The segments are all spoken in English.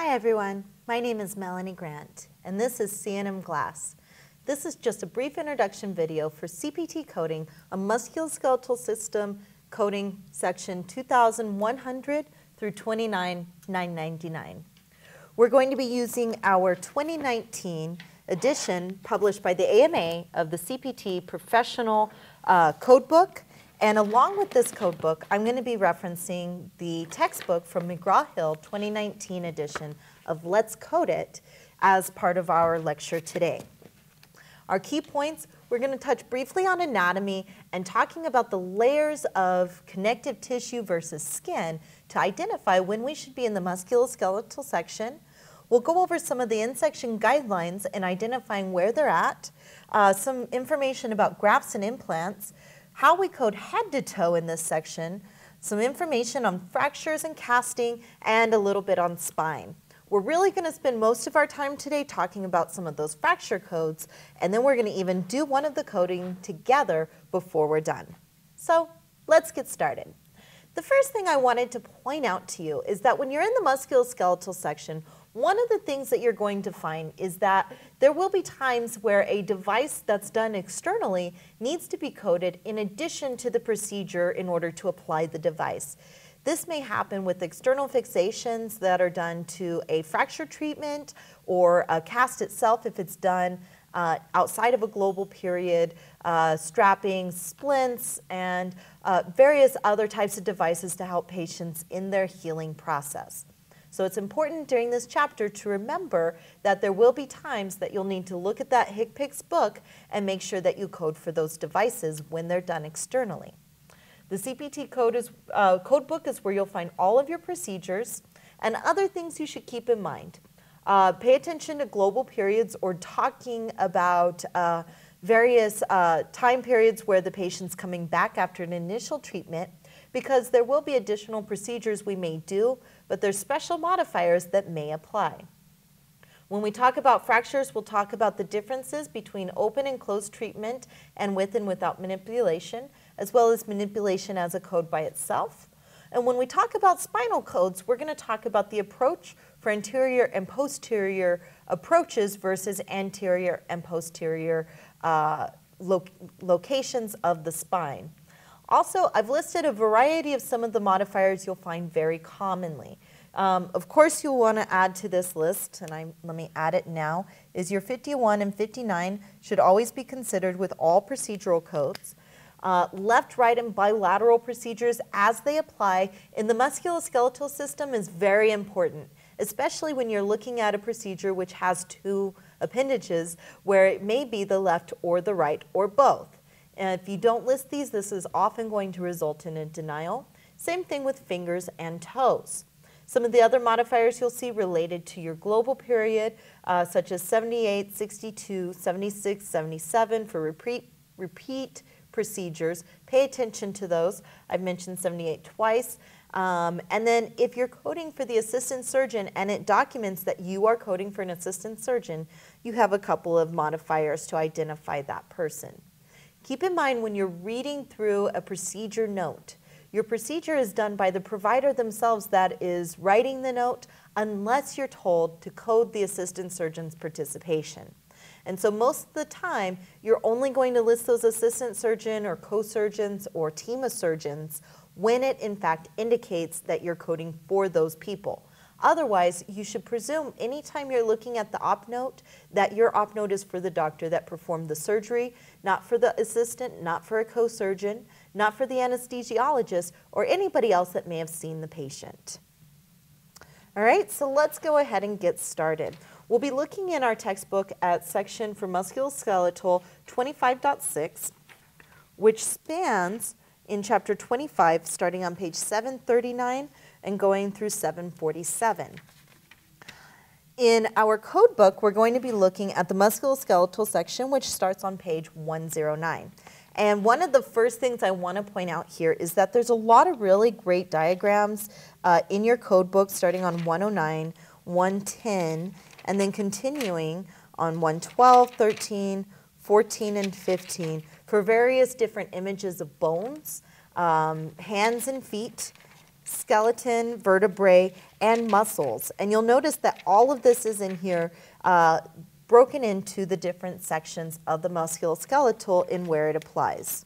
Hi everyone, my name is Melanie Grant and this is C&M Glass. This is just a brief introduction video for CPT Coding, a musculoskeletal system coding section 2100 through 29999. We're going to be using our 2019 edition published by the AMA of the CPT Professional Codebook. And along with this codebook, I'm going to be referencing the textbook from McGraw-Hill 2019 edition of Let's Code It as part of our lecture today. Our key points, we're going to touch briefly on anatomy and talking about the layers of connective tissue versus skin to identify when we should be in the musculoskeletal section. We'll go over some of the in-section guidelines and identifying where they're at, some information about grafts and implants, how we code head to toe in this section, some information on fractures and casting, and a little bit on spine. We're really going to spend most of our time today talking about some of those fracture codes, and then we're going to even do one of the coding together before we're done. So let's get started. The first thing I wanted to point out to you is that when you're in the musculoskeletal section, one of the things that you're going to find is that there will be times where a device that's done externally needs to be coded in addition to the procedure in order to apply the device. This may happen with external fixations that are done to a fracture treatment or a cast itself if it's done outside of a global period, strapping, splints, and various other types of devices to help patients in their healing process. So it's important during this chapter to remember that there will be times that you'll need to look at that HCPCS book and make sure that you code for those devices when they're done externally. The CPT code book is where you'll find all of your procedures and other things you should keep in mind. Pay attention to global periods or talking about various time periods where the patient's coming back after an initial treatment, because there will be additional procedures we may do, but there's special modifiers that may apply. When we talk about fractures, we'll talk about the differences between open and closed treatment and with and without manipulation, as well as manipulation as a code by itself. And when we talk about spinal codes, we're going to talk about the approach for anterior and posterior approaches versus anterior and posterior locations of the spine. Also, I've listed a variety of some of the modifiers you'll find very commonly. Of course, you'll want to add to this list, and let me add it now, is your 51 and 59 should always be considered with all procedural codes. Left, right, and bilateral procedures as they apply in the musculoskeletal system is very important, especially when you're looking at a procedure which has two appendages where it may be the left or the right or both. And if you don't list these, this is often going to result in a denial. Same thing with fingers and toes. Some of the other modifiers you'll see related to your global period, such as 78, 62, 76, 77 for repeat procedures. Pay attention to those. I've mentioned 78 twice. And then if you're coding for the assistant surgeon and it documents that you are coding for an assistant surgeon, you have a couple of modifiers to identify that person. Keep in mind when you're reading through a procedure note, your procedure is done by the provider themselves that is writing the note unless you're told to code the assistant surgeon's participation. And so most of the time, you're only going to list those assistant surgeon or co-surgeons or team of surgeons when it in fact indicates that you're coding for those people. Otherwise, you should presume anytime you're looking at the op note that your op note is for the doctor that performed the surgery, not for the assistant, not for a co-surgeon, not for the anesthesiologist, or anybody else that may have seen the patient. All right, so let's go ahead and get started. We'll be looking in our textbook at section for musculoskeletal 25.6, which spans in chapter 25, starting on page 739 and going through 747. In our code book, we're going to be looking at the musculoskeletal section, which starts on page 109. And one of the first things I want to point out here is that there's a lot of really great diagrams in your code book, starting on 109, 110, and then continuing on 112, 13, 14, and 15 for various different images of bones, hands and feet, skeleton, vertebrae, and muscles. And you'll notice that all of this is in here broken into the different sections of the musculoskeletal in where it applies.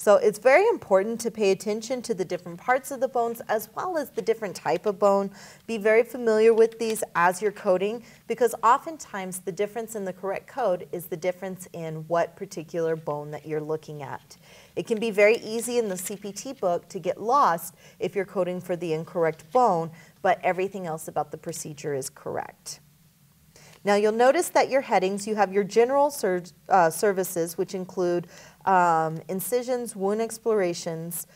So it's very important to pay attention to the different parts of the bones as well as the different type of bone. Be very familiar with these as you're coding, because oftentimes the difference in the correct code is the difference in what particular bone that you're looking at. It can be very easy in the CPT book to get lost if you're coding for the incorrect bone, but everything else about the procedure is correct. Now you'll notice that your headings, you have your general services, which include incisions, wound explorations,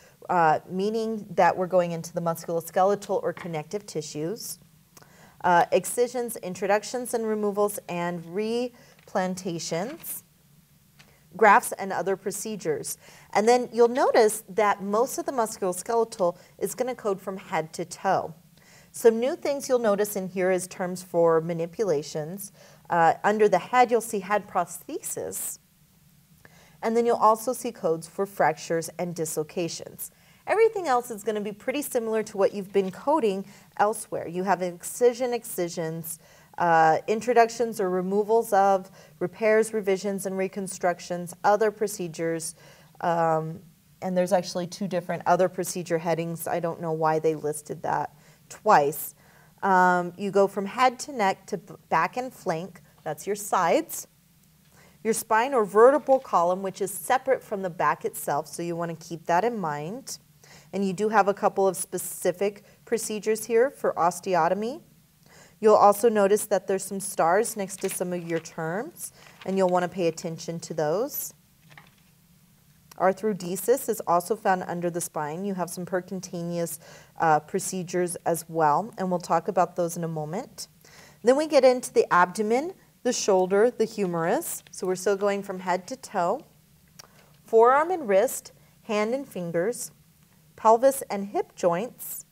meaning that we're going into the musculoskeletal or connective tissues, excisions, introductions and removals, and replantations, grafts, and other procedures. And then you'll notice that most of the musculoskeletal is going to code from head to toe. Some new things you'll notice in here is terms for manipulations. Under the head, you'll see head prosthesis. And then you'll also see codes for fractures and dislocations. Everything else is going to be pretty similar to what you've been coding elsewhere. You have excisions, introductions or removals of, repairs, revisions, and reconstructions, other procedures, and there's actually two different other procedure headings. I don't know why they listed that twice. You go from head to neck to back and flank. That's your sides. Your spine or vertebral column, which is separate from the back itself, so you want to keep that in mind. And you do have a couple of specific procedures here for osteotomy. You'll also notice that there's some stars next to some of your terms, and you'll want to pay attention to those. Arthrodesis is also found under the spine. You have some percutaneous procedures as well, and we'll talk about those in a moment. Then we get into the abdomen, the shoulder, the humerus. So we're still going from head to toe. Forearm and wrist, hand and fingers, pelvis and hip joints,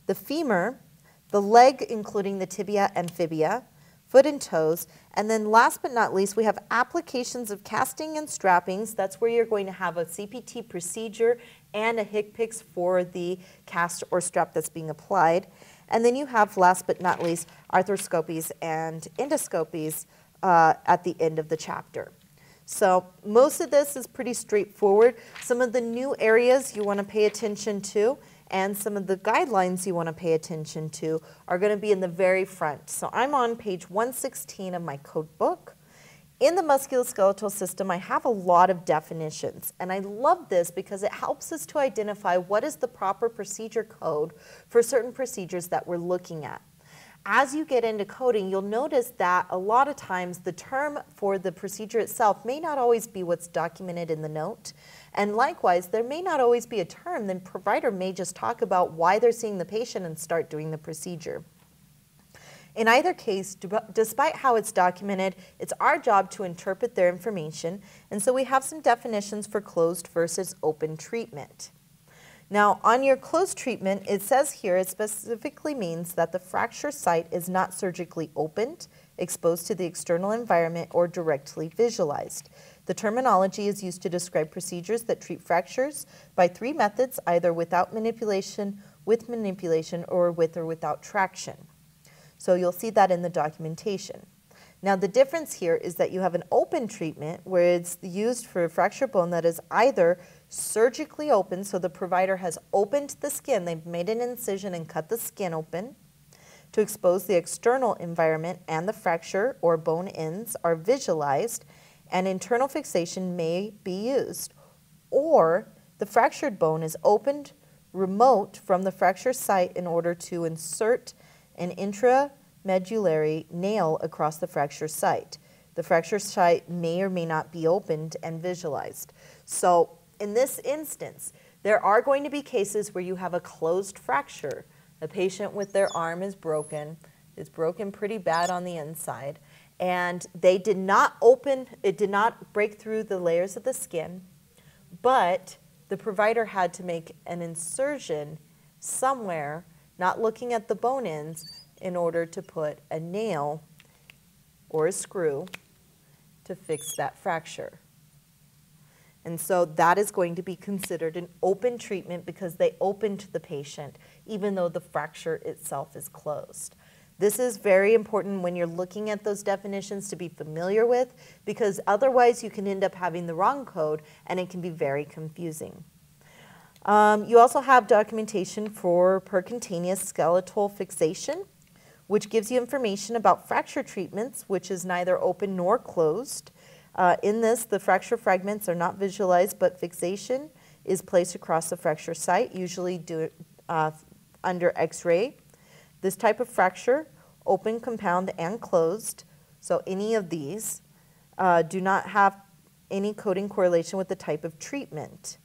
the femur, the leg including the tibia and fibia, foot and toes, and then last but not least, we have applications of casting and strappings. That's where you're going to have a CPT procedure and a HCPCS for the cast or strap that's being applied. And then you have, last but not least, arthroscopies and endoscopies at the end of the chapter. So most of this is pretty straightforward. Some of the new areas you want to pay attention to and some of the guidelines you want to pay attention to are going to be in the very front. So I'm on page 116 of my code book. In the musculoskeletal system, I have a lot of definitions, and I love this because it helps us to identify what is the proper procedure code for certain procedures that we're looking at. As you get into coding, you'll notice that a lot of times the term for the procedure itself may not always be what's documented in the note. And likewise, there may not always be a term. The provider may just talk about why they're seeing the patient and start doing the procedure. In either case, despite how it's documented, it's our job to interpret their information. And so we have some definitions for closed versus open treatment. Now, on your closed treatment, it says here, it specifically means that the fracture site is not surgically opened, exposed to the external environment, or directly visualized. The terminology is used to describe procedures that treat fractures by three methods, either without manipulation, with manipulation, or with or without traction. So you'll see that in the documentation. Now the difference here is that you have an open treatment where it's used for a fractured bone that is either surgically open, so the provider has opened the skin, they've made an incision and cut the skin open to expose the external environment, and the fracture or bone ends are visualized, and internal fixation may be used. Or the fractured bone is opened remote from the fracture site in order to insert an intramedullary nail across the fracture site. The fracture site may or may not be opened and visualized. So in this instance, there are going to be cases where you have a closed fracture. The patient with their arm is broken. It's broken pretty bad on the inside. And they did not open, it did not break through the layers of the skin, but the provider had to make an incision somewhere, not looking at the bone ends, in order to put a nail or a screw to fix that fracture. And so that is going to be considered an open treatment because they opened the patient. even though the fracture itself is closed. This is very important when you're looking at those definitions to be familiar with, because otherwise you can end up having the wrong code and it can be very confusing. You also have documentation for percutaneous skeletal fixation, which gives you information about fracture treatments, which is neither open nor closed. In this, the fracture fragments are not visualized, but fixation is placed across the fracture site, usually under X-ray. This type of fracture, open, compound, and closed, so any of these, do not have any coding correlation with the type of treatment.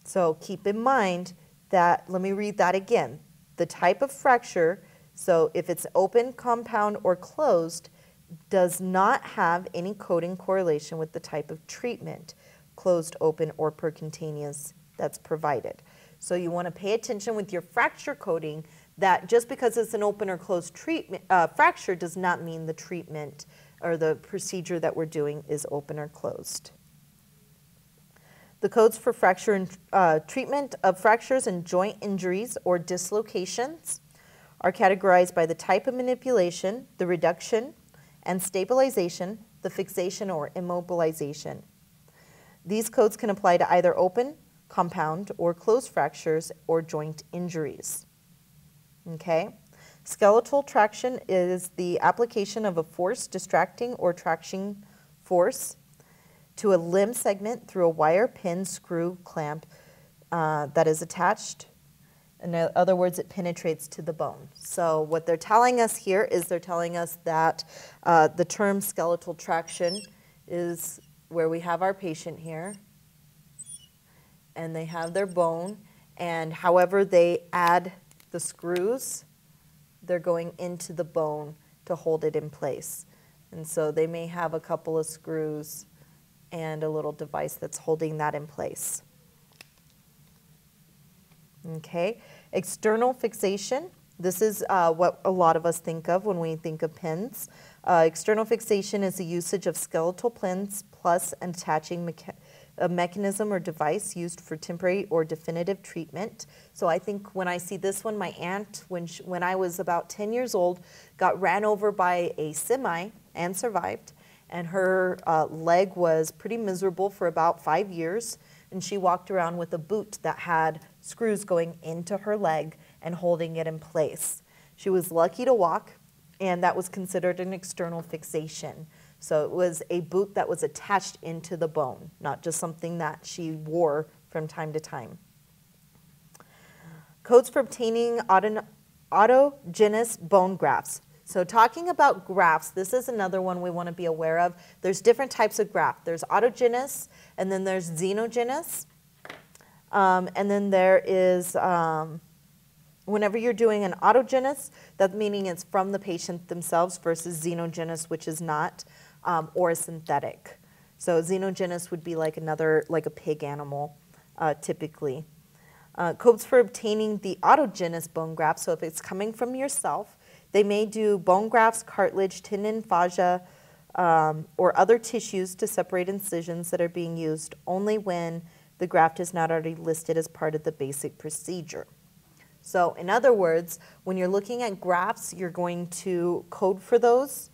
So keep in mind that, let me read that again. The type of fracture, so if it's open, compound, or closed, does not have any coding correlation with the type of treatment, closed, open, or percutaneous, that's provided. So you want to pay attention with your fracture coding that just because it's an open or closed treatment, fracture does not mean the treatment or the procedure that we're doing is open or closed. The codes for fracture and treatment of fractures and joint injuries or dislocations are categorized by the type of manipulation, the reduction and stabilization, the fixation or immobilization. These codes can apply to either open, compound, or closed fractures or joint injuries. Okay? Skeletal traction is the application of a force, distracting or traction force to a limb segment through a wire, pin, screw, clamp that is attached. In other words, it penetrates to the bone. So what they're telling us here is they're telling us that the term skeletal traction is where we have our patient here, and they have their bone, and however they add the screws, they're going into the bone to hold it in place. And so they may have a couple of screws and a little device that's holding that in place. Okay, external fixation. This is what a lot of us think of when we think of pins. External fixation is the usage of skeletal pins plus an attaching a mechanism or device used for temporary or definitive treatment. So I think when I see this one, my aunt, when I was about 10 years old, got ran over by a semi and survived. And her leg was pretty miserable for about 5 years. And she walked around with a boot that had screws going into her leg and holding it in place. She was lucky to walk, and that was considered an external fixation. So it was a boot that was attached into the bone, not just something that she wore from time to time. Codes for obtaining autogenous bone grafts. So talking about grafts, this is another one we want to be aware of. There's different types of graft. There's autogenous, and then there's xenogenous. And then there is, whenever you're doing an autogenous, that meaning it's from the patient themselves versus xenogenous, which is not, or a synthetic. So xenogenous would be like another, like a pig animal, typically. Codes for obtaining the autogenous bone graft, so if it's coming from yourself, they may do bone grafts, cartilage, tendon, fascia, or other tissues to separate incisions that are being used only when the graft is not already listed as part of the basic procedure. So in other words, when you're looking at grafts, you're going to code for those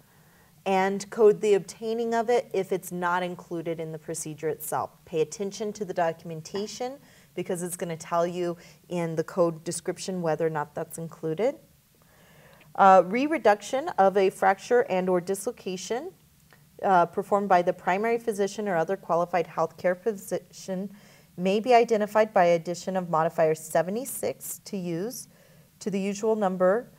and code the obtaining of it if it's not included in the procedure itself. Pay attention to the documentation because it's going to tell you in the code description whether or not that's included. Re-reduction of a fracture and or dislocation performed by the primary physician or other qualified healthcare physician may be identified by addition of modifier 76 to use to the usual number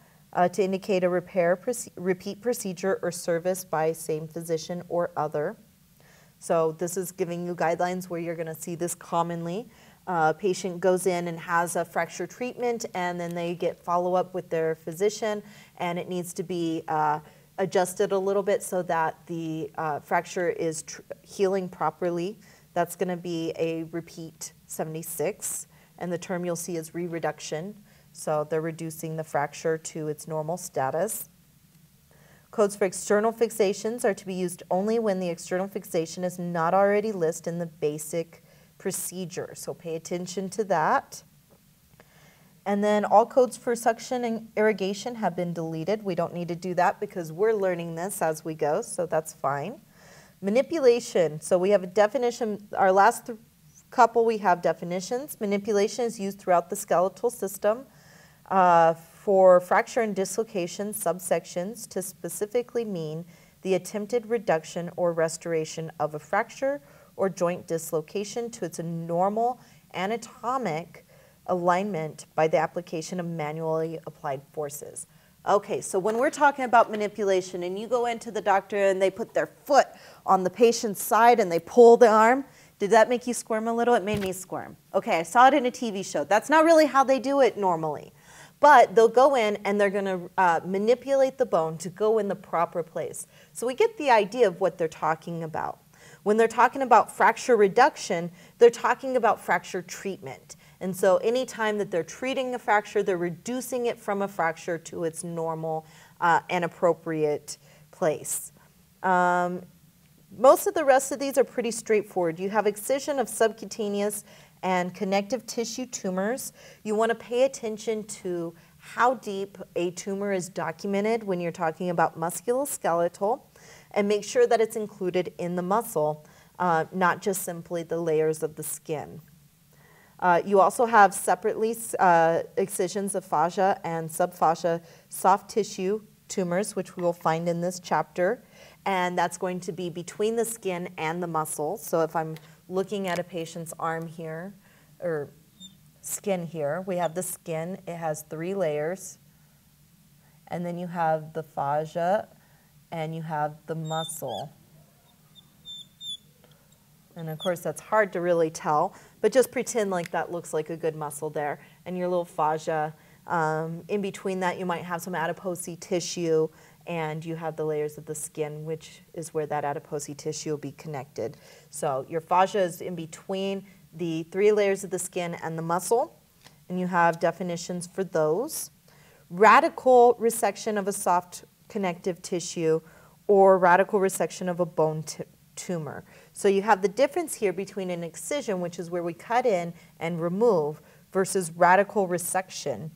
to indicate a repeat procedure or service by same physician or other. So this is giving you guidelines where you're going to see this commonly. Patient goes in and has a fracture treatment, and then they get follow-up with their physician, and it needs to be adjusted a little bit so that the fracture is healing properly. That's going to be a repeat 76, and the term you'll see is re-reduction. So they're reducing the fracture to its normal status. Codes for external fixations are to be used only when the external fixation is not already listed in the basic procedure. So pay attention to that. And then all codes for suction and irrigation have been deleted. We don't need to do that because we're learning this as we go, so that's fine. Manipulation, so we have a definition. Our last couple we have definitions. Manipulation is used throughout the skeletal system for fracture and dislocation subsections to specifically mean the attempted reduction or restoration of a fracture or joint dislocation to its normal anatomic alignment by the application of manually applied forces. Okay, so when we're talking about manipulation and you go into the doctor and they put their foot on the patient's side and they pull the arm, did that make you squirm a little? It made me squirm. Okay, I saw it in a TV show. That's not really how they do it normally. But they'll go in and they're going to manipulate the bone to go in the proper place. So we get the idea of what they're talking about. When they're talking about fracture reduction, they're talking about fracture treatment. And so anytime that they're treating a fracture, they're reducing it from a fracture to its normal and appropriate place. Most of the rest of these are pretty straightforward. You have excision of subcutaneous and connective tissue tumors. You want to pay attention to how deep a tumor is documented when you're talking about musculoskeletal, and make sure that it's included in the muscle, not just simply the layers of the skin. You also have separately excisions of fascia and subfascia soft tissue tumors, which we will find in this chapter, and that's going to be between the skin and the muscle. So if I'm looking at a patient's arm here, or skin here, we have the skin. It has 3 layers, and then you have the fascia, and you have the muscle. And of course that's hard to really tell, but just pretend like that looks like a good muscle there. And your little fascia, in between that you might have some adipose tissue, and you have the layers of the skin, which is where that adipose tissue will be connected. So your fascia is in between the 3 layers of the skin and the muscle, and you have definitions for those. Radical resection of a soft connective tissue or radical resection of a bone tumor. So you have the difference here between an excision, which is where we cut in and remove, versus radical resection.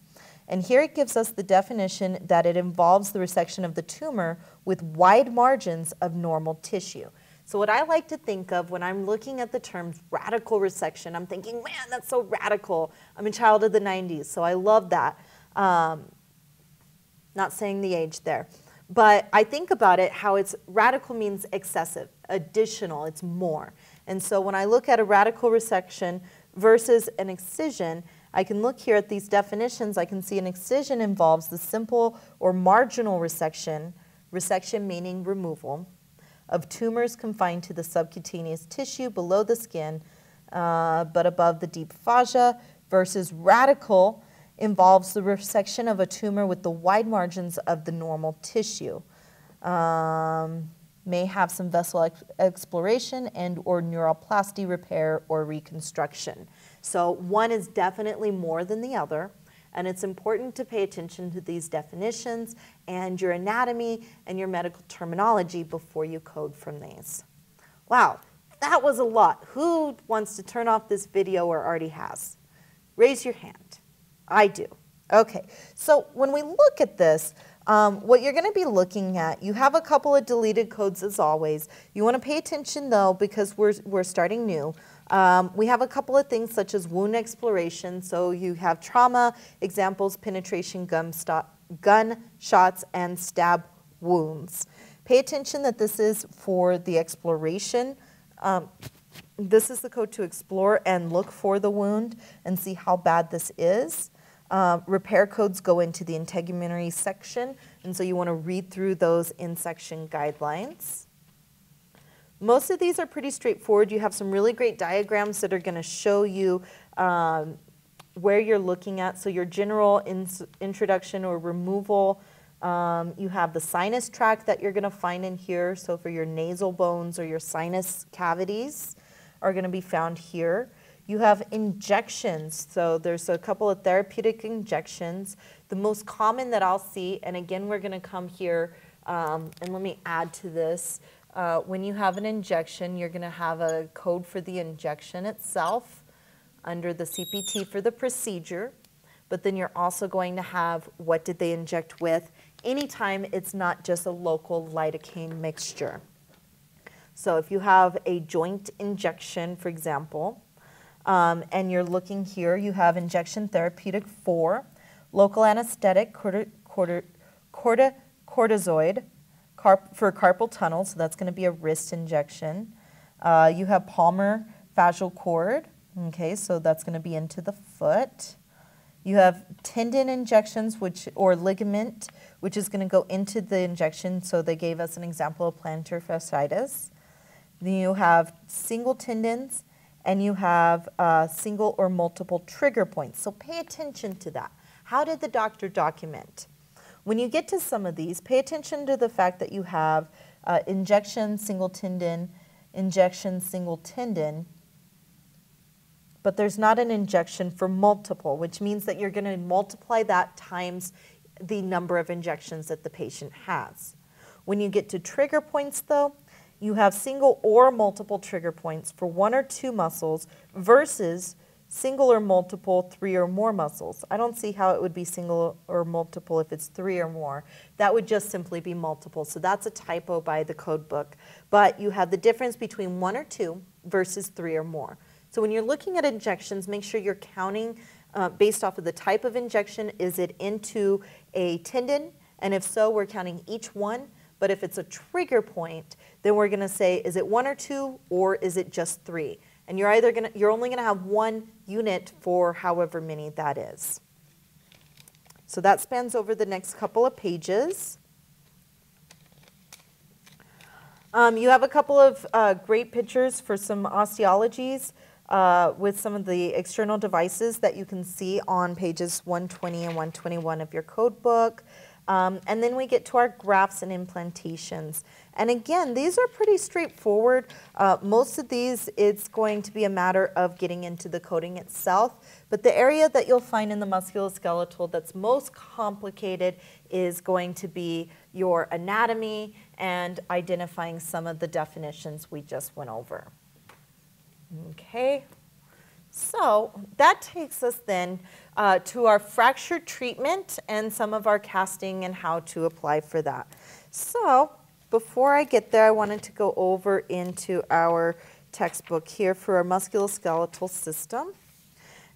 And here it gives us the definition that it involves the resection of the tumor with wide margins of normal tissue. So what I like to think of when I'm looking at the terms radical resection, I'm thinking, man, that's so radical. I'm a child of the 90s, so I love that. Not saying the age there. But I think about it, how it's radical means excessive, additional, it's more. And so when I look at a radical resection versus an excision, I can look here at these definitions. I can see an excision involves the simple or marginal resection, resection meaning removal, of tumors confined to the subcutaneous tissue below the skin, but above the deep fascia, versus radical involves the resection of a tumor with the wide margins of the normal tissue. May have some vessel exploration and or neuroplasty repair or reconstruction. So one is definitely more than the other, and it's important to pay attention to these definitions and your anatomy and your medical terminology before you code from these. Wow, that was a lot. Who wants to turn off this video or already has? Raise your hand. I do. Okay, so when we look at this, what you're going to be looking at, you have a couple of deleted codes as always. You want to pay attention though, because we're starting new. We have a couple of things such as wound exploration. So you have trauma examples, penetration, gunshots, and stab wounds. Pay attention that this is for the exploration. This is the code to explore and look for the wound and see how bad this is. Repair codes go into the integumentary section, and so you want to read through those in-section guidelines. Most of these are pretty straightforward. You have some really great diagrams that are going to show you where you're looking at. So your general introduction or removal, you have the sinus tract that you're going to find in here. So for your nasal bones or your sinus cavities are going to be found here. You have injections, so there's a couple of therapeutic injections. The most common that I'll see, and again we're going to come here, and let me add to this, when you have an injection, you're going to have a code for the injection itself under the CPT for the procedure. but then you're also going to have what did they inject with, anytime it's not just a local lidocaine mixture. So if you have a joint injection, for example, and you're looking here, you have injection therapeutic 4, local anesthetic, corticoid for carpal tunnel, so that's going to be a wrist injection. You have palmar fascial cord, okay, so that's going to be into the foot. You have tendon injections, or ligament, which is going to go into the injection, so they gave us an example of plantar fasciitis. Then you have single tendons, and you have single or multiple trigger points, so pay attention to that. How did the doctor document? When you get to some of these, pay attention to the fact that you have injection, single tendon, injection, single tendon, but there's not an injection for multiple, which means that you're going to multiply that times the number of injections that the patient has. When you get to trigger points, though, you have single or multiple trigger points for 1 or 2 muscles versus single or multiple 3 or more muscles. I don't see how it would be single or multiple if it's 3 or more. That would just simply be multiple. So that's a typo by the code book. But you have the difference between 1 or 2 versus 3 or more. So when you're looking at injections, make sure you're counting based off of the type of injection. Is it into a tendon? And if so, we're counting each one. But if it's a trigger point, then we're going to say, is it 1 or 2 or is it just 3? And you're only going to have 1 unit for however many that is. So that spans over the next couple of pages. You have a couple of great pictures for some osteologies with some of the external devices that you can see on pages 120 and 121 of your code book. And then we get to our grafts and implantations. And again, these are pretty straightforward. Most of these, it's going to be a matter of getting into the coding itself. But the area that you'll find in the musculoskeletal that's most complicated is going to be your anatomy and identifying some of the definitions we just went over. Okay. So that takes us then to our fracture treatment and some of our casting and how to apply for that. So before I get there, I wanted to go over into our textbook here for our musculoskeletal system.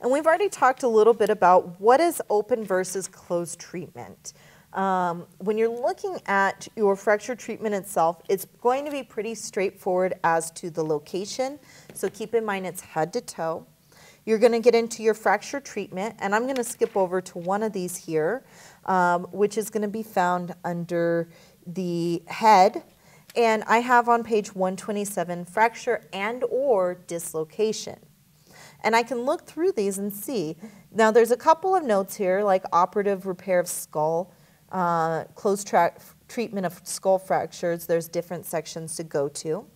And we've already talked a little bit about what is open versus closed treatment. When you're looking at your fracture treatment itself, it's going to be pretty straightforward as to the location. So keep in mind it's head to toe. You're going to get into your fracture treatment, and I'm going to skip over to one of these here, which is going to be found under the head. And I have on page 127, fracture and or dislocation. And I can look through these and see. Now there's a couple of notes here, like operative repair of skull, closed treatment of skull fractures. There's different sections to go to.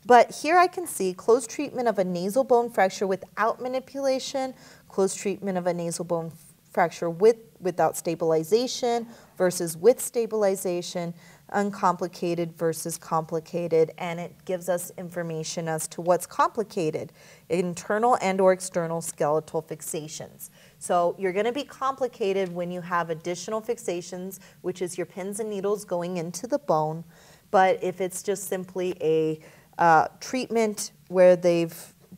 But here I can see closed treatment of a nasal bone fracture without manipulation, closed treatment of a nasal bone fracture without stabilization versus with stabilization, uncomplicated versus complicated, and it gives us information as to what's complicated, internal and or external skeletal fixations. So you're going to be complicated when you have additional fixations, which is your pins and needles going into the bone, but if it's just simply a treatment where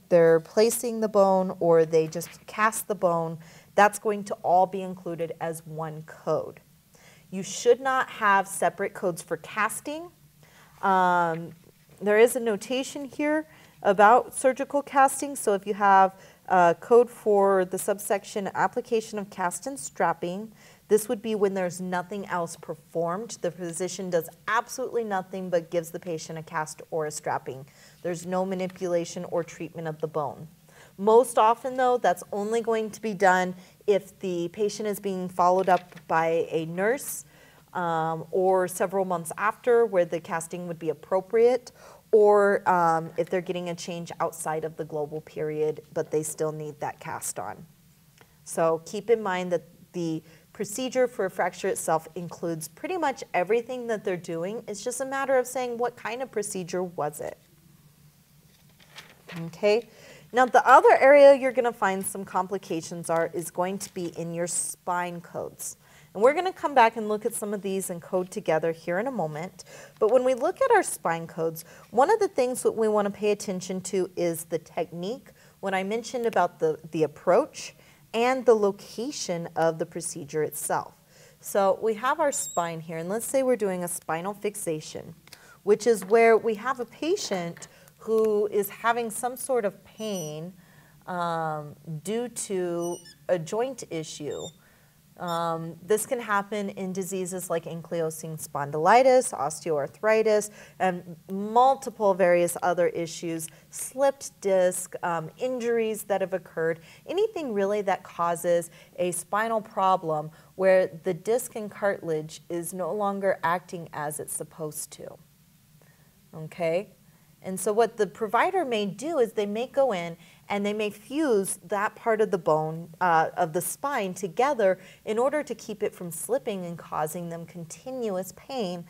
they're placing the bone or they just cast the bone, that's going to all be included as one code. You should not have separate codes for casting. There is a notation here about surgical casting, so if you have a code for the subsection application of cast and strapping, this would be when there's nothing else performed. The physician does absolutely nothing but gives the patient a cast or a strapping. There's no manipulation or treatment of the bone. Most often, though, that's only going to be done if the patient is being followed up by a nurse or several months after, where the casting would be appropriate, or if they're getting a change outside of the global period, but they still need that cast on. So keep in mind that the procedure for a fracture itself includes pretty much everything that they're doing. It's just a matter of saying what kind of procedure was it. Okay. Now, the other area you're going to find some complications is going to be in your spine codes. And we're going to come back and look at some of these and code together here in a moment. But when we look at our spine codes, one of the things that we want to pay attention to is the technique. When I mentioned about the approach and the location of the procedure itself. So we have our spine here, and let's say we're doing a spinal fixation, which is where we have a patient who is having some sort of pain due to a joint issue. This can happen in diseases like ankylosing spondylitis, osteoarthritis, and multiple various other issues, slipped disc, injuries that have occurred, anything really that causes a spinal problem where the disc and cartilage is no longer acting as it's supposed to. Okay? And so what the provider may do is they may go in and they may fuse that part of the bone of the spine together in order to keep it from slipping and causing them continuous pain.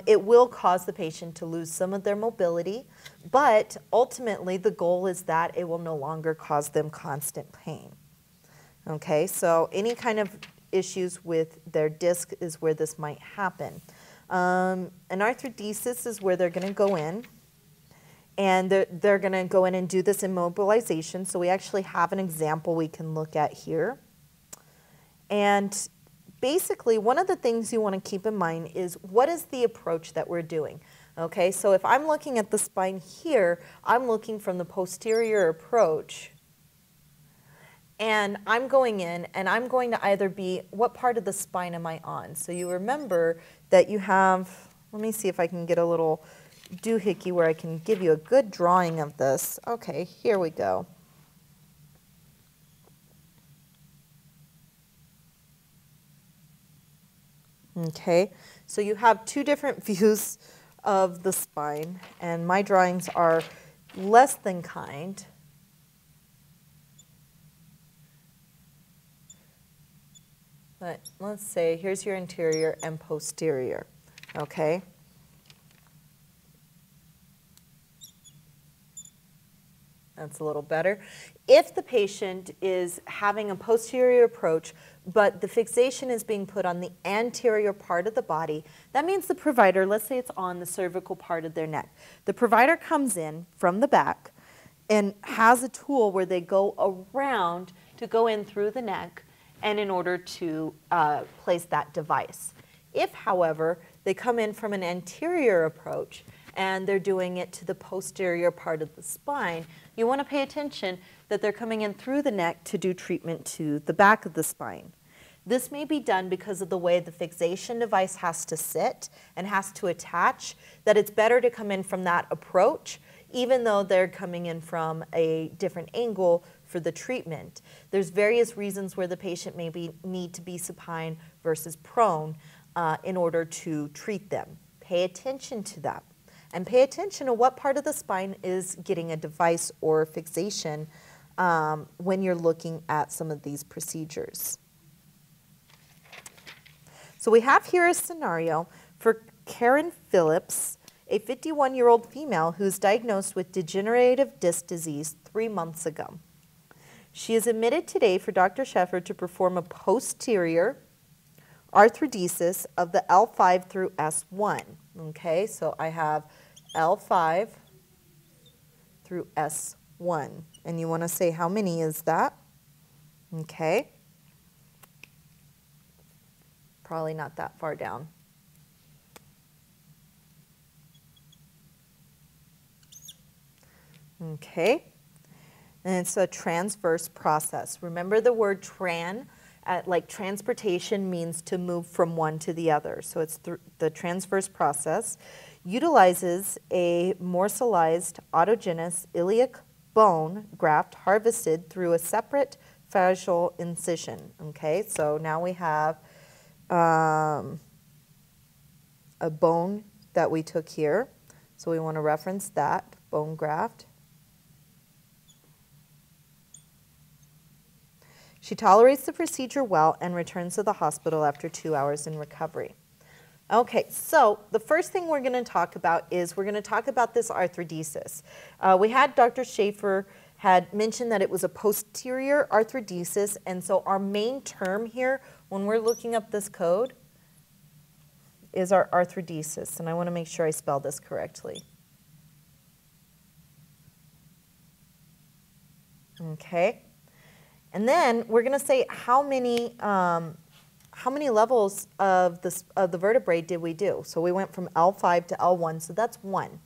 It will cause the patient to lose some of their mobility, but ultimately the goal is that it will no longer cause them constant pain. Okay, so any kind of issues with their disc is where this might happen. An arthrodesis is where they're going to go in. And they're going to go in and do this immobilization. So we actually have an example we can look at here. And basically, one of the things you want to keep in mind is what is the approach that we're doing? Okay, so if I'm looking at the spine here, I'm looking from the posterior approach. And I'm going in and I'm going to either be, what part of the spine am I on? So you remember that you have, let me see if I can get a little doohickey where I can give you a good drawing of this. Okay, here we go. Okay, so you have two different views of the spine, and my drawings are less than kind. But let's say here's your anterior and posterior, okay? That's a little better. If the patient is having a posterior approach, but the fixation is being put on the anterior part of the body, that means the provider, let's say it's on the cervical part of their neck. The provider comes in from the back and has a tool where they go around to go in through the neck and in order to place that device. If, however, they come in from an anterior approach and they're doing it to the posterior part of the spine, you want to pay attention that they're coming in through the neck to do treatment to the back of the spine. This may be done because of the way the fixation device has to sit and has to attach, that it's better to come in from that approach, even though they're coming in from a different angle for the treatment. There's various reasons where the patient may need to be supine versus prone in order to treat them. Pay attention to that. And pay attention to what part of the spine is getting a device or fixation when you're looking at some of these procedures. So we have here a scenario for Karen Phillips, a 51-year-old female who's diagnosed with degenerative disc disease 3 months ago. She is admitted today for Dr. Sheffer to perform a posterior arthrodesis of the L5 through S1. Okay, so I have L5 through S1. And you want to say how many is that? Okay. Probably not that far down. Okay. And it's a transverse process. Remember the word like transportation means to move from one to the other. So it's the transverse process. Utilizes a morselized autogenous iliac bone graft harvested through a separate fascial incision. Okay, so now we have a bone that we took here. So we want to reference that bone graft. She tolerates the procedure well and returns to the hospital after 2 hours in recovery. Okay, so the first thing we're going to talk about is we're going to talk about this arthrodesis. We had Dr. Schaefer had mentioned that it was a posterior arthrodesis, and so our main term here when we're looking up this code is our arthrodesis, and I want to make sure I spell this correctly. Okay, and then we're going to say how many levels of the vertebrae did we do? So we went from L5 to L1, so that's 1.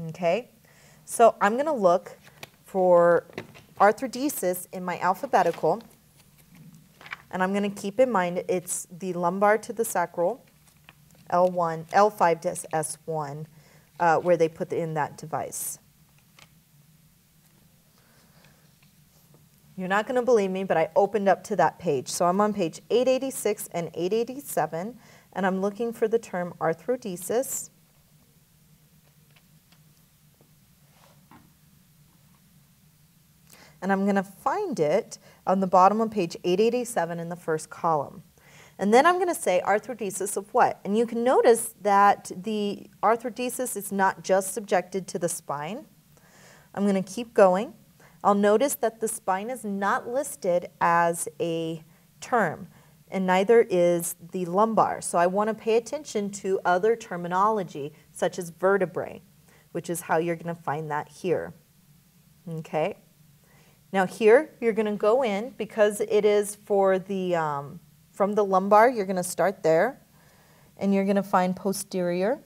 Okay, so I'm going to look for arthrodesis in my alphabetical, and I'm going to keep in mind it's the lumbar to the sacral, L1, L5 to S1, where they put in that device. You're not going to believe me, but I opened up to that page. So I'm on page 886 and 887, and I'm looking for the term arthrodesis. And I'm going to find it on the bottom of page 887 in the first column. And then I'm going to say arthrodesis of what? And you can notice that the arthrodesis is not just subjected to the spine. I'm going to keep going. I'll notice that the spine is not listed as a term, and neither is the lumbar. So I want to pay attention to other terminology, such as vertebrae, which is how you're going to find that here. Okay? Now here, you're going to go in, because it is for the, from the lumbar, you're going to start there, and you're going to find posterior.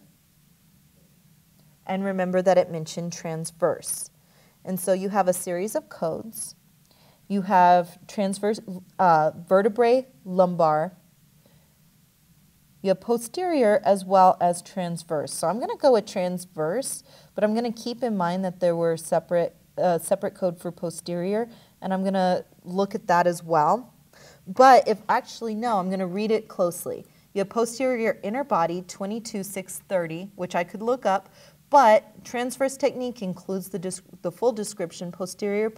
And remember that it mentioned transverse. And so you have a series of codes. You have transverse, vertebrae, lumbar. You have posterior as well as transverse. So I'm going to go with transverse, but I'm going to keep in mind that there were separate code for posterior, and I'm going to look at that as well. But if actually, no, I'm going to read it closely. You have posterior inner body 22630, which I could look up, but transverse technique includes the full description, posterior,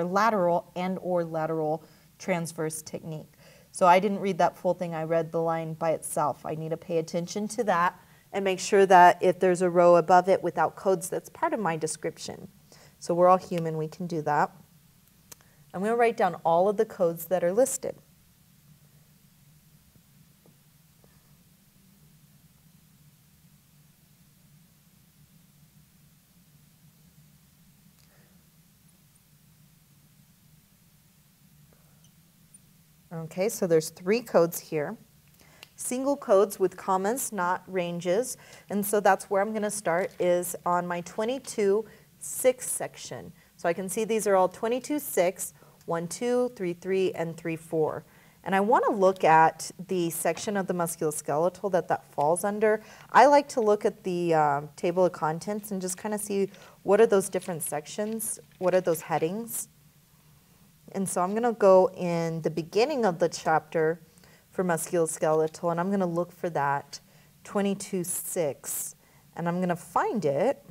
lateral, and or lateral transverse technique. So I didn't read that full thing. I read the line by itself. I need to pay attention to that and make sure that if there's a row above it without codes, that's part of my description. So we're all human. We can do that. I'm going to write down all of the codes that are listed. Okay, so there's 3 codes here. Single codes with commas, not ranges. And so that's where I'm going to start, is on my 22.6 section. So I can see these are all 22.6, 1, 2, 3, 3, and 3, 4. And I want to look at the section of the musculoskeletal that falls under. I like to look at the table of contents and just kind of see what are those different sections, what are those headings. And so I'm going to go in the beginning of the chapter for musculoskeletal, and I'm going to look for that 22.6, and I'm going to find it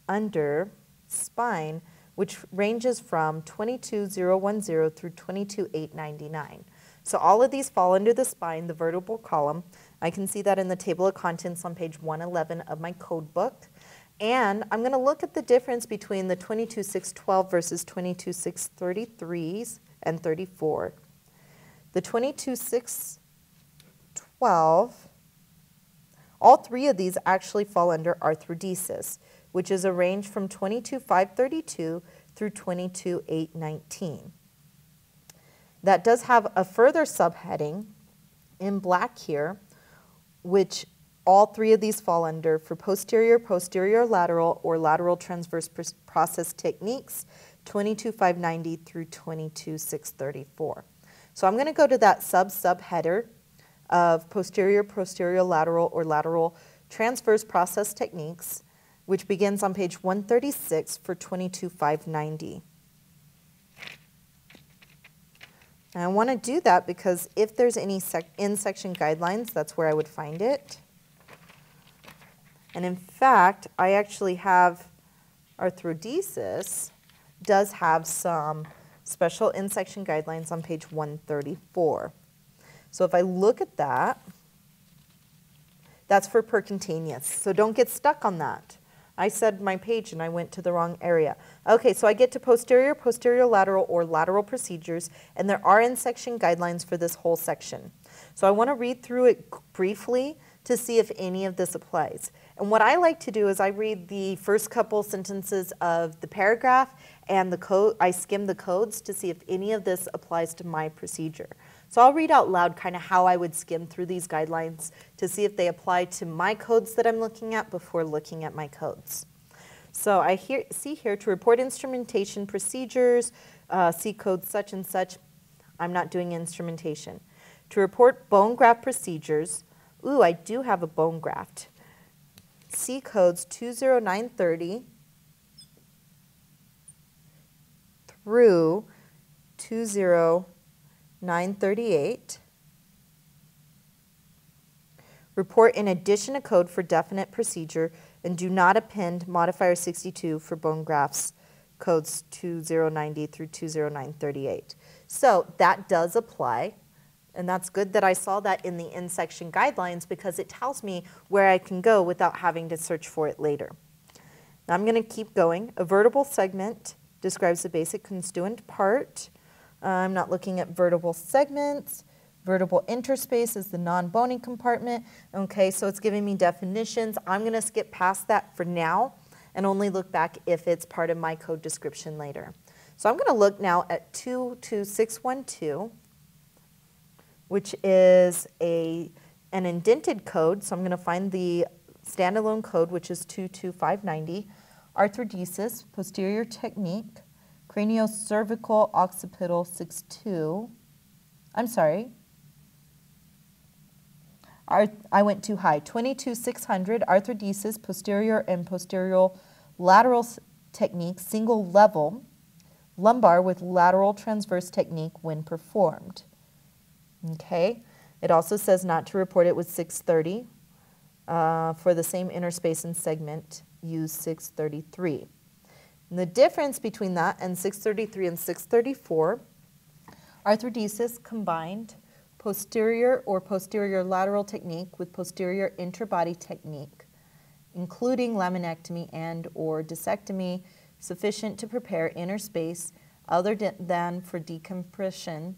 under spine, which ranges from 22.010 through 22.899. So all of these fall under the spine, the vertebral column. I can see that in the table of contents on page 111 of my code book. And I'm going to look at the difference between the 22.612 versus 22.633s and 34. The 22.612, all 3 of these actually fall under arthrodesis, which is a range from 22.532 through 22.819. That does have a further subheading in black here, which all 3 of these fall under for posterior lateral, or lateral transverse process techniques, 22.590 through 22.634. So I'm going to go to that subheader of posterior lateral, or lateral transverse process techniques, which begins on page 136 for 22.590. And I want to do that because if there's any in-section guidelines, that's where I would find it. And in fact, I actually have arthrodesis does have some special in-section guidelines on page 134. So if I look at that, that's for percutaneous. So don't get stuck on that. I said my page and I went to the wrong area. Okay, so I get to posterior, posterior lateral, or lateral procedures, and there are in-section guidelines for this whole section. So I want to read through it briefly to see if any of this applies. And what I like to do is I read the first couple sentences of the paragraph and the code. I skim the codes to see if any of this applies to my procedure. So I'll read out loud kind of how I would skim through these guidelines to see if they apply to my codes that I'm looking at before looking at my codes. So I see here to report instrumentation procedures, see code such and such. I'm not doing instrumentation. To report bone graft procedures, ooh, I do have a bone graft. C codes 20930 through 20938. Report in addition a code for definite procedure and do not append modifier 62 for bone grafts codes 2090 through 20938. So that does apply. And that's good that I saw that in the in-section guidelines because it tells me where I can go without having to search for it later. Now I'm going to keep going. A vertebral segment describes the basic constituent part. I'm not looking at vertebral segments. Vertebral interspace is the non-bony compartment. Okay, so it's giving me definitions. I'm going to skip past that for now and only look back if it's part of my code description later. So I'm going to look now at 22612. Which is an indented code. So I'm going to find the standalone code, which is 22590. Arthrodesis, posterior technique, craniocervical occipital 62. I'm sorry. I went too high. 22600, arthrodesis, posterior and posterior lateral technique, single level, lumbar with lateral transverse technique when performed. Okay, it also says not to report it with 630. For the same interspace and segment, use 633. And the difference between that and 633 and 634, arthrodesis combined posterior or posterior lateral technique with posterior interbody technique, including laminectomy and or discectomy, sufficient to prepare interspace other than for decompression,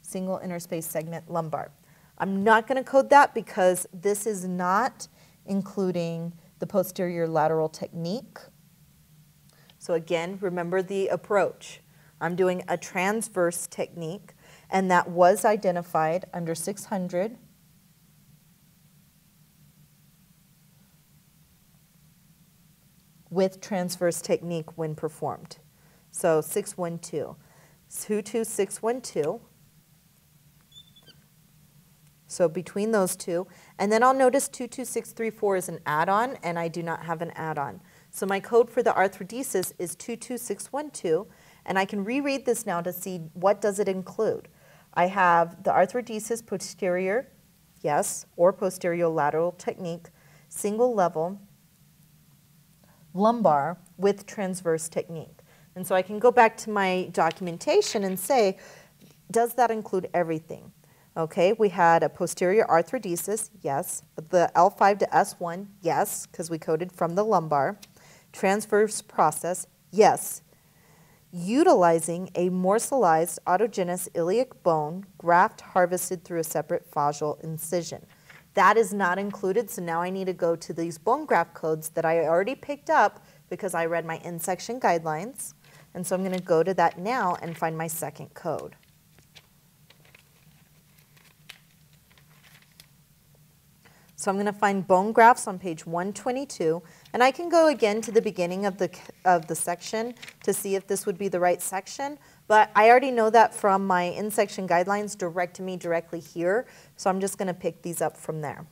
single interspace segment lumbar. I'm not going to code that because this is not including the posterior lateral technique. So again, remember the approach. I'm doing a transverse technique, and that was identified under 600. With transverse technique when performed. So 612. 22612. So between those two, and then I'll notice 22634 is an add-on, and I do not have an add-on. So my code for the arthrodesis is 22612, and I can reread this now to see what does it include. I have the arthrodesis posterior, yes, or posterior lateral technique, single level, lumbar with transverse technique. And so I can go back to my documentation and say, does that include everything? Okay, we had a posterior arthrodesis, yes. The L5 to S1, yes, because we coded from the lumbar. Transverse process, yes. Utilizing a morselized autogenous iliac bone graft harvested through a separate fascial incision. That is not included, so now I need to go to these bone graft codes that I already picked up because I read my in-section guidelines. And so I'm going to go to that now and find my second code. So I'm going to find bone grafts on page 122, and I can go again to the beginning of the section to see if this would be the right section, but I already know that from my in-section guidelines direct to me directly here, so I'm just going to pick these up from there.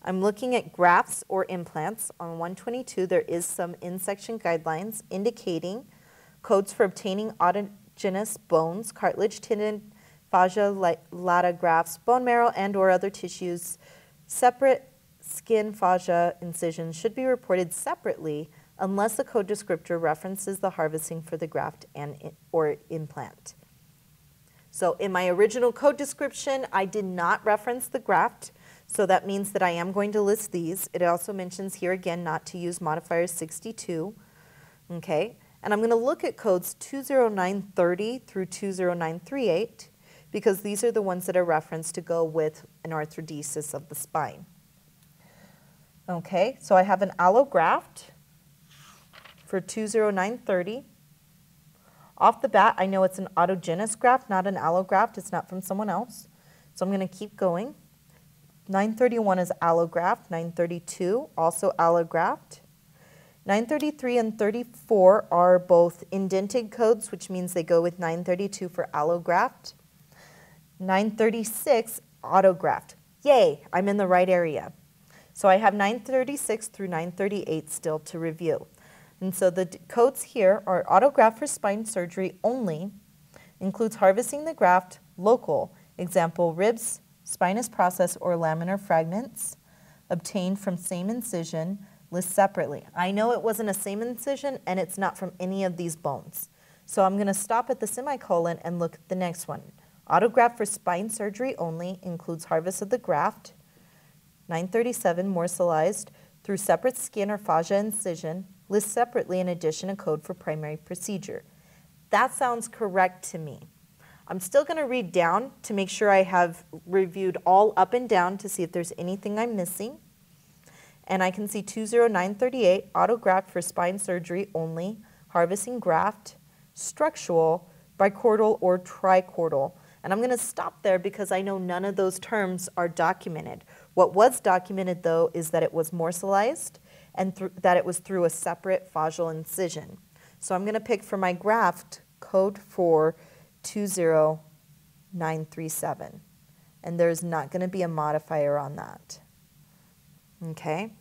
I'm looking at grafts or implants. On 122, there is some in-section guidelines indicating codes for obtaining autogenous bones, cartilage, tendon, fascia, lata grafts, bone marrow, and or other tissues. Separate skin fascia incisions should be reported separately unless the code descriptor references the harvesting for the graft or implant. So in my original code description, I did not reference the graft. So that means that I am going to list these. It also mentions here again not to use modifiers 62. Okay, and I'm going to look at codes 20930 through 20938 because these are the ones that are referenced to go with an arthrodesis of the spine. Okay, so I have an allograft for 20930. Off the bat, I know it's an autogenous graft, not an allograft. It's not from someone else. So I'm going to keep going. 931 is allograft. 932, also allograft. 933 and 34 are both indented codes, which means they go with 932 for allograft. 936, autograft. Yay, I'm in the right area. So I have 936 through 938 still to review. And so the codes here are autograft for spine surgery only, includes harvesting the graft, local, example ribs, spinous process or laminar fragments, obtained from same incision, list separately. I know it wasn't a same incision and it's not from any of these bones. So I'm going to stop at the semicolon and look at the next one. Autograft for spine surgery only includes harvest of the graft. 937, morselized through separate skin or fascia incision, list separately in addition a code for primary procedure. That sounds correct to me. I'm still going to read down to make sure I have reviewed all up and down to see if there's anything I'm missing. And I can see 20938, autograft for spine surgery only, harvesting graft, structural, bicordal, or tricordal. And I'm going to stop there because I know none of those terms are documented. What was documented, though, is that it was morselized and that it was through a separate fascial incision. So I'm going to pick for my graft code for 20937. And there's not going to be a modifier on that. Okay?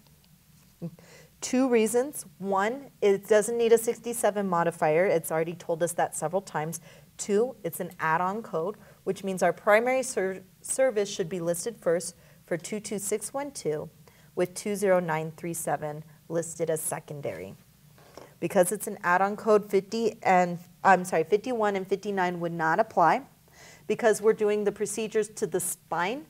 2 reasons. 1, it doesn't need a 67 modifier. It's already told us that several times. 2, it's an add-on code, which means our primary service should be listed first for 22612 with 20937 listed as secondary. Because it's an add-on code, 51 and 59 would not apply. Because we're doing the procedures to the spine,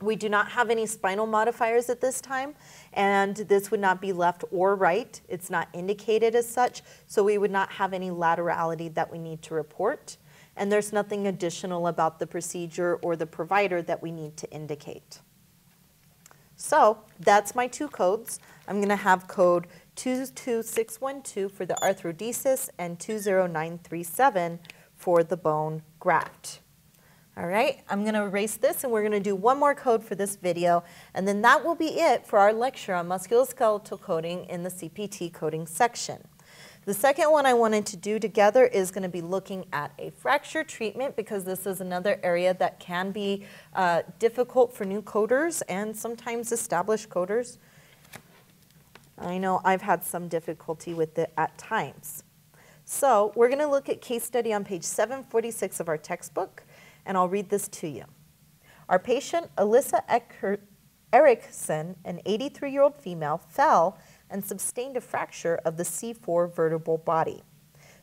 we do not have any spinal modifiers at this time, and this would not be left or right. It's not indicated as such, so we would not have any laterality that we need to report. And there's nothing additional about the procedure or the provider that we need to indicate. So that's my 2 codes. I'm going to have code 22612 for the arthrodesis and 20937 for the bone graft. All right, I'm going to erase this and we're going to do one more code for this video, and then that will be it for our lecture on musculoskeletal coding in the CPT coding section. The second one I wanted to do together is going to be looking at a fracture treatment, because this is another area that can be difficult for new coders and sometimes established coders. I know I've had some difficulty with it at times. So we're going to look at case study on page 746 of our textbook, and I'll read this to you. Our patient, Alyssa Erickson, an 83-year-old female, fell and sustained a fracture of the C4 vertebral body.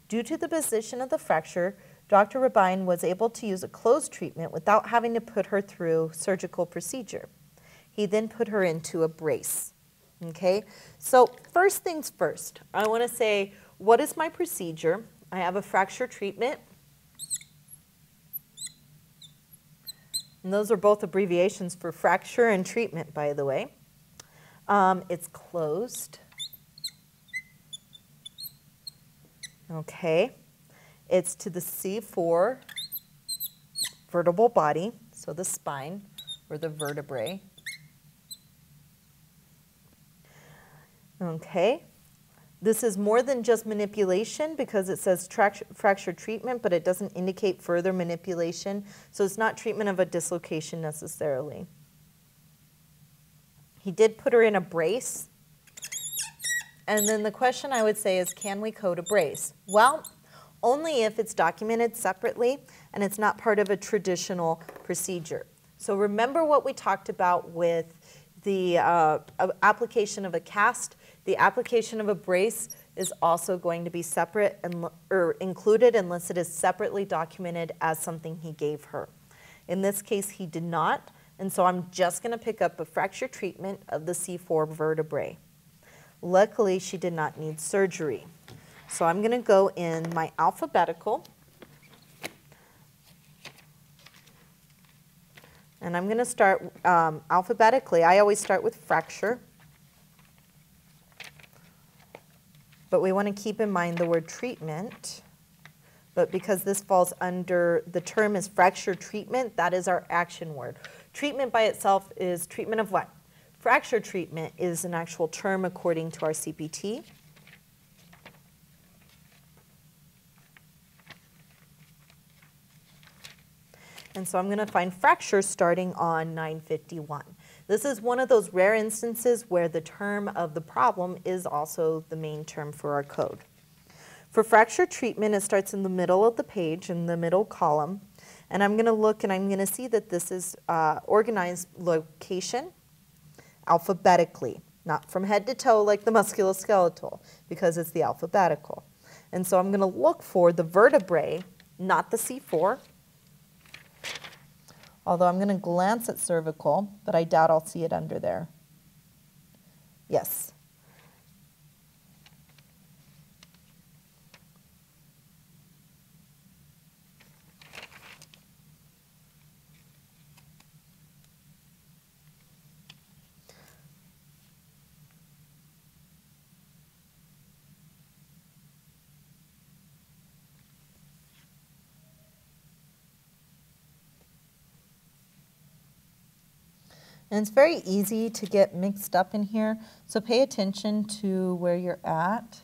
Due to the position of the fracture, Dr. Rabine was able to use a closed treatment without having to put her through surgical procedure. He then put her into a brace. Okay, so first things first, I want to say, what is my procedure? I have a fracture treatment. And those are both abbreviations for fracture and treatment, by the way. It's closed. Okay. It's to the C4 vertebral body, so the spine or the vertebrae. Okay. This is more than just manipulation because it says fracture treatment, but it doesn't indicate further manipulation. So it's not treatment of a dislocation necessarily. He did put her in a brace. And then the question I would say is, can we code a brace? Well, only if it's documented separately and it's not part of a traditional procedure. So remember what we talked about with the application of a cast. The application of a brace is also going to be separate or included unless it is separately documented as something he gave her. In this case, he did not. And so I'm just going to pick up a fracture treatment of the C4 vertebrae. Luckily, she did not need surgery. So I'm going to go in my alphabetical. And I'm going to start alphabetically. I always start with fracture. But we want to keep in mind the word treatment. But because this falls under, the term is fracture treatment, that is our action word. Treatment by itself is treatment of what? Fracture treatment is an actual term according to our CPT. And so I'm going to find fracture starting on 951. This is one of those rare instances where the term of the problem is also the main term for our code. For fracture treatment, it starts in the middle of the page, in the middle column. And I'm going to look and I'm going to see that this is organized location alphabetically, not from head to toe like the musculoskeletal, because it's the alphabetical. And so I'm going to look for the vertebrae, not the C4. Although I'm going to glance at cervical, but I doubt I'll see it under there. Yes. And it's very easy to get mixed up in here, so pay attention to where you're at.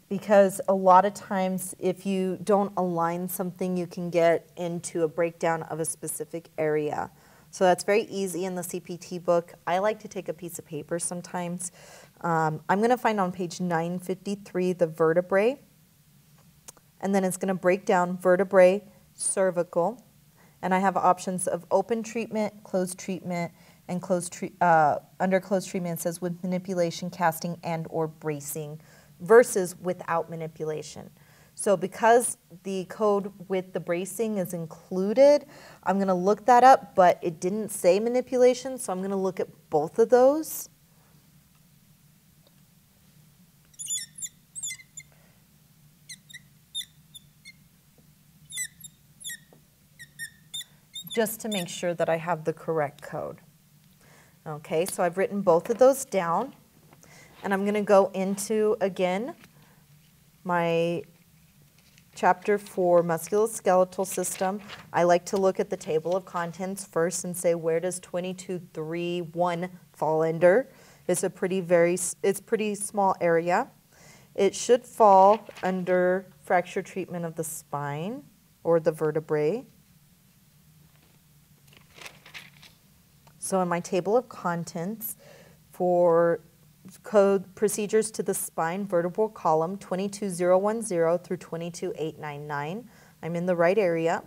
Because a lot of times, if you don't align something, you can get into a breakdown of a specific area. So that's very easy in the CPT book. I like to take a piece of paper sometimes. I'm going to find on page 953 the vertebrae. And then it's going to break down vertebrae, cervical. And I have options of open treatment, and under closed treatment it says with manipulation, casting, and or bracing versus without manipulation. So because the code with the bracing is included, I'm going to look that up, but it didn't say manipulation, so I'm going to look at both of those. Just to make sure that I have the correct code. Okay, so I've written both of those down, and I'm going to go into, again, my chapter for musculoskeletal system. I like to look at the table of contents first and say, where does 22.3.1 fall under? It's pretty small area. It should fall under fracture treatment of the spine or the vertebrae. So in my table of contents for code procedures to the spine vertebral column 22010 through 22899, I'm in the right area.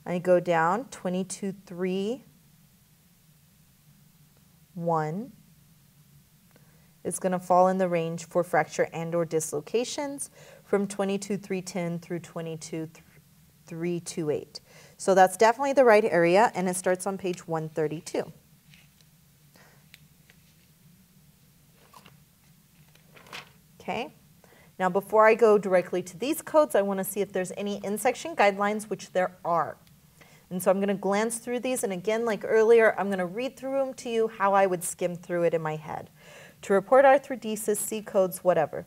I go down 22.3.1. It's going to fall in the range for fracture and or dislocations from 22.3.10 through 22.3.28. So that's definitely the right area, and it starts on page 132. Okay. Now before I go directly to these codes, I want to see if there's any in-section guidelines, which there are. And so I'm going to glance through these, and again, like earlier, I'm going to read through them to you how I would skim through it in my head. To report arthrodesis, C codes, whatever.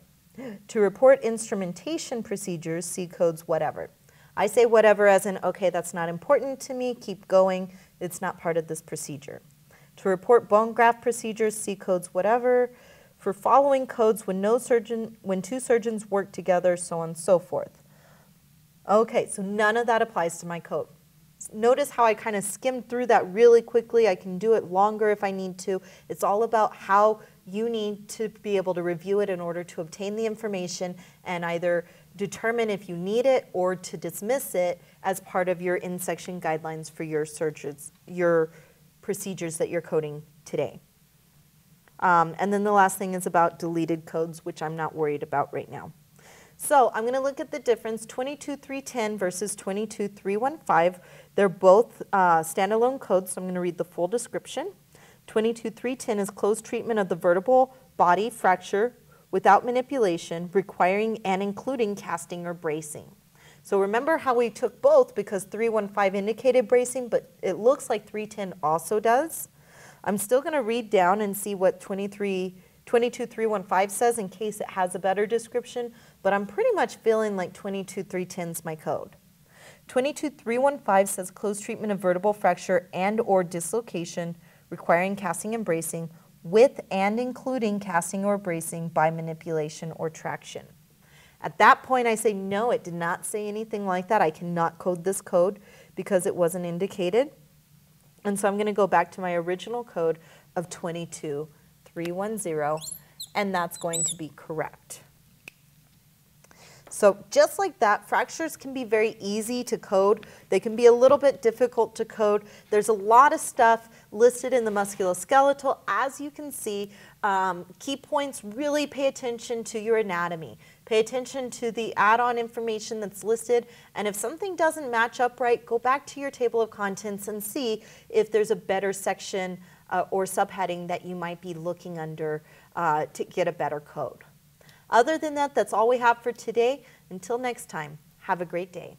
To report instrumentation procedures, C codes, whatever. I say whatever as in, okay, that's not important to me, keep going, it's not part of this procedure. To report bone graft procedures, C codes, whatever. For following codes when two surgeons work together, so on and so forth. Okay, so none of that applies to my code. Notice how I kind of skimmed through that really quickly. I can do it longer if I need to. It's all about how you need to be able to review it in order to obtain the information and either determine if you need it or to dismiss it as part of your in-section guidelines for your surgeons, your procedures that you're coding today. And then the last thing is about deleted codes, which I'm not worried about right now. So I'm going to look at the difference, 22310 versus 22315. They're both standalone codes, so I'm going to read the full description. 22310 is closed treatment of the vertebral body fracture without manipulation, requiring and including casting or bracing. So remember how we took both because 315 indicated bracing, but it looks like 310 also does. I'm still going to read down and see what 22315 says in case it has a better description, but I'm pretty much feeling like 22310 is my code. 22315 says closed treatment of vertebral fracture and or dislocation requiring casting and bracing with and including casting or bracing by manipulation or traction. At that point I say no, it did not say anything like that. I cannot code this code because it wasn't indicated. And so I'm going to go back to my original code of 22310, and that's going to be correct. So just like that, fractures can be very easy to code. They can be a little bit difficult to code. There's a lot of stuff listed in the musculoskeletal. As you can see, key points, really pay attention to your anatomy. Pay attention to the add-on information that's listed, and if something doesn't match up right, go back to your table of contents and see if there's a better section or subheading that you might be looking under to get a better code. Other than that, that's all we have for today. Until next time, have a great day.